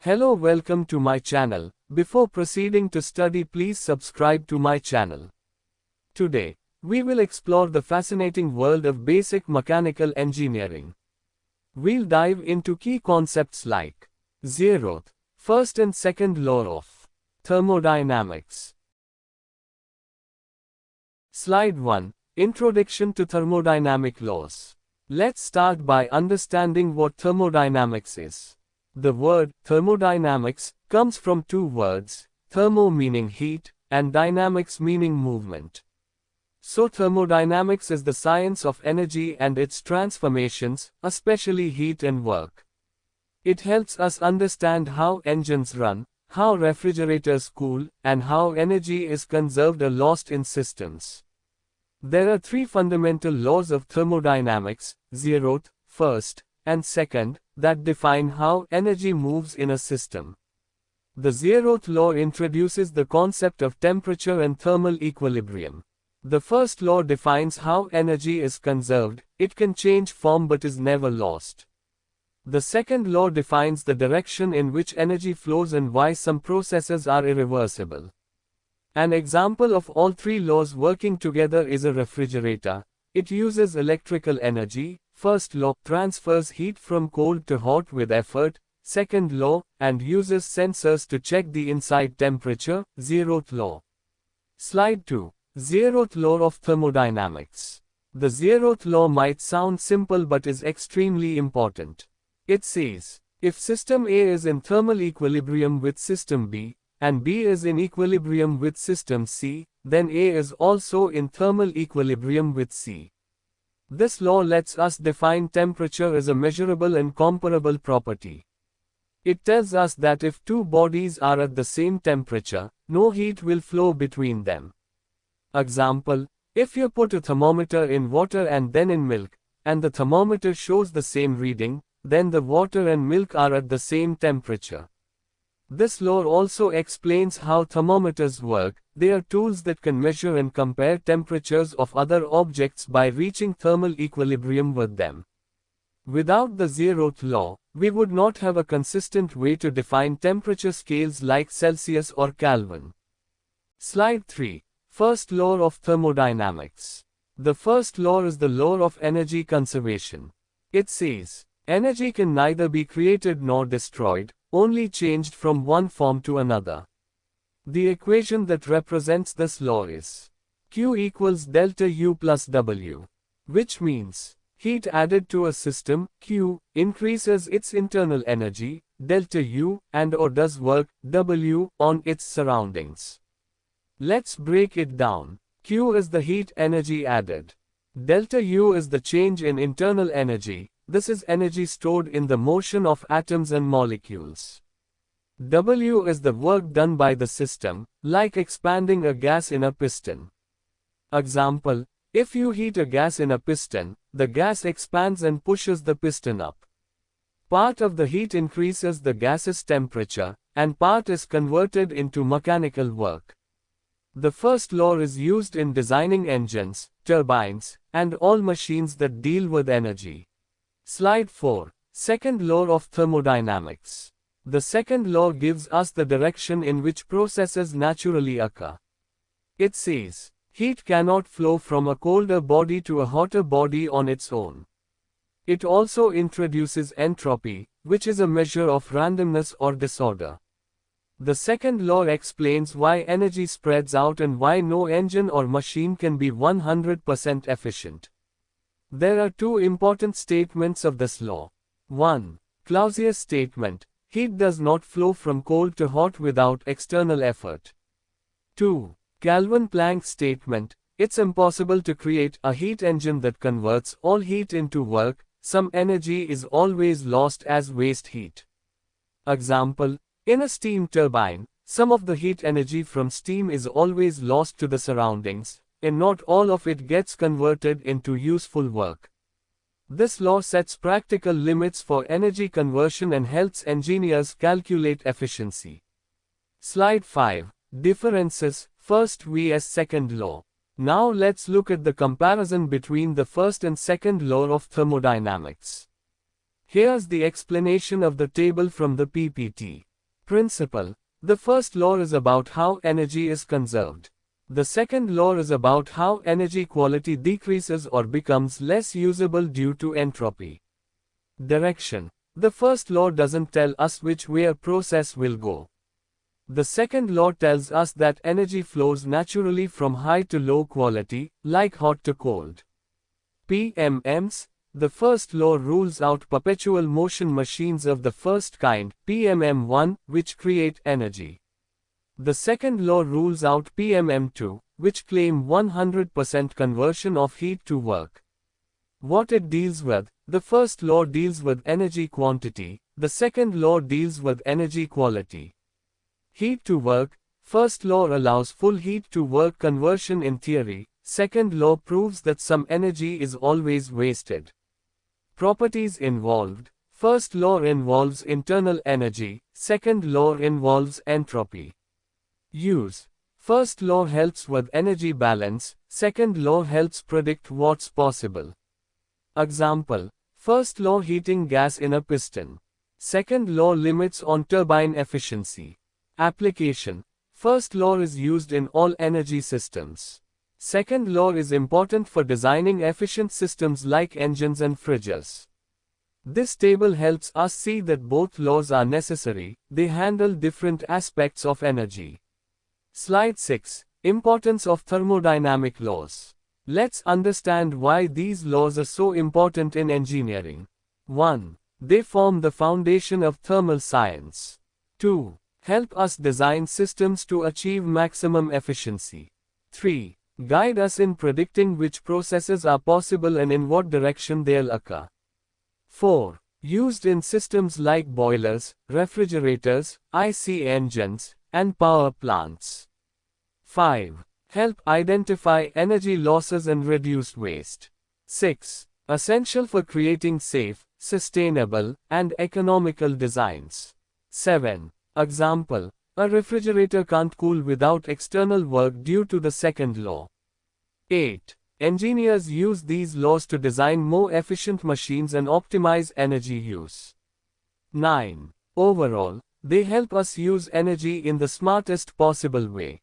Hello, welcome to my channel. Before proceeding to study, please subscribe to my channel. Today, we will explore the fascinating world of basic mechanical engineering. We'll dive into key concepts like Zeroth, first and second law of thermodynamics. Slide 1, Introduction to Thermodynamic Laws. Let's start by understanding what thermodynamics is. The word thermodynamics comes from two words, thermo meaning heat, and dynamics meaning movement. So thermodynamics is the science of energy and its transformations, especially heat and work. It helps us understand how engines run, how refrigerators cool, and how energy is conserved or lost in systems. There are three fundamental laws of thermodynamics, Zeroth, first, and second, that define how energy moves in a system. The Zeroth law introduces the concept of temperature and thermal equilibrium. The first law defines how energy is conserved, it can change form but is never lost. The second law defines the direction in which energy flows and why some processes are irreversible. An example of all three laws working together is a refrigerator. It uses electrical energy. First law transfers heat from cold to hot with effort, second law, and uses sensors to check the inside temperature, Zeroth law. Slide 2. Zeroth law of thermodynamics. The Zeroth law might sound simple but is extremely important. It says, if system A is in thermal equilibrium with system B, and B is in equilibrium with system C, then A is also in thermal equilibrium with C. This law lets us define temperature as a measurable and comparable property. It tells us that if two bodies are at the same temperature, no heat will flow between them. Example, if you put a thermometer in water and then in milk, and the thermometer shows the same reading, then the water and milk are at the same temperature. This law also explains how thermometers work. They are tools that can measure and compare temperatures of other objects by reaching thermal equilibrium with them. Without the Zeroth law, we would not have a consistent way to define temperature scales like Celsius or Kelvin. Slide 3. First law of thermodynamics. The first law is the law of energy conservation. It says, energy can neither be created nor destroyed, only changed from one form to another. The equation that represents this law is Q equals delta U plus W, which means heat added to a system, Q, increases its internal energy, delta U, and or does work, W, on its surroundings. Let's break it down. Q is the heat energy added. Delta U is the change in internal energy. This is energy stored in the motion of atoms and molecules. W is the work done by the system, like expanding a gas in a piston. Example, if you heat a gas in a piston, the gas expands and pushes the piston up. Part of the heat increases the gas's temperature, and part is converted into mechanical work. The first law is used in designing engines, turbines, and all machines that deal with energy. Slide 4. Second law of thermodynamics. The second law gives us the direction in which processes naturally occur. It says, heat cannot flow from a colder body to a hotter body on its own. It also introduces entropy, which is a measure of randomness or disorder. The second law explains why energy spreads out and why no engine or machine can be 100% efficient. There are two important statements of this law. 1. Clausius statement, heat does not flow from cold to hot without external effort. 2. Kelvin-Planck statement, it's impossible to create a heat engine that converts all heat into work, some energy is always lost as waste heat. Example, in a steam turbine, some of the heat energy from steam is always lost to the surroundings, and not all of it gets converted into useful work. This law sets practical limits for energy conversion and helps engineers calculate efficiency. Slide 5. Differences, first vs second law. Now let's look at the comparison between the first and second law of thermodynamics. Here's the explanation of the table from the PPT. Principle. The first law is about how energy is conserved. The second law is about how energy quality decreases or becomes less usable due to entropy. Direction. The first law doesn't tell us which way a process will go. The second law tells us that energy flows naturally from high to low quality, like hot to cold. PMMs. The first law rules out perpetual motion machines of the first kind, PMM1, which create energy. The second law rules out PMM2, which claim 100% conversion of heat to work. What it deals with: the first law deals with energy quantity, the second law deals with energy quality. Heat to work. First law allows full heat to work conversion in theory, second law proves that some energy is always wasted. Properties involved. First law involves internal energy, second law involves entropy. Use. First law helps with energy balance, second law helps predict what's possible. Example. First law heating gas in a piston. Second law limits on turbine efficiency. Application. First law is used in all energy systems. Second law is important for designing efficient systems like engines and fridges. This table helps us see that both laws are necessary, they handle different aspects of energy. Slide 6. Importance of thermodynamic laws. Let's understand why these laws are so important in engineering. 1. They form the foundation of thermal science. 2. Help us design systems to achieve maximum efficiency. 3. Guide us in predicting which processes are possible and in what direction they'll occur. 4. Used in systems like boilers, refrigerators, IC engines, and power plants. 5. Help identify energy losses and reduce waste. 6. Essential for creating safe, sustainable, and economical designs. 7. Example. A refrigerator can't cool without external work due to the second law. 8. Engineers use these laws to design more efficient machines and optimize energy use. 9. Overall, they help us use energy in the smartest possible way.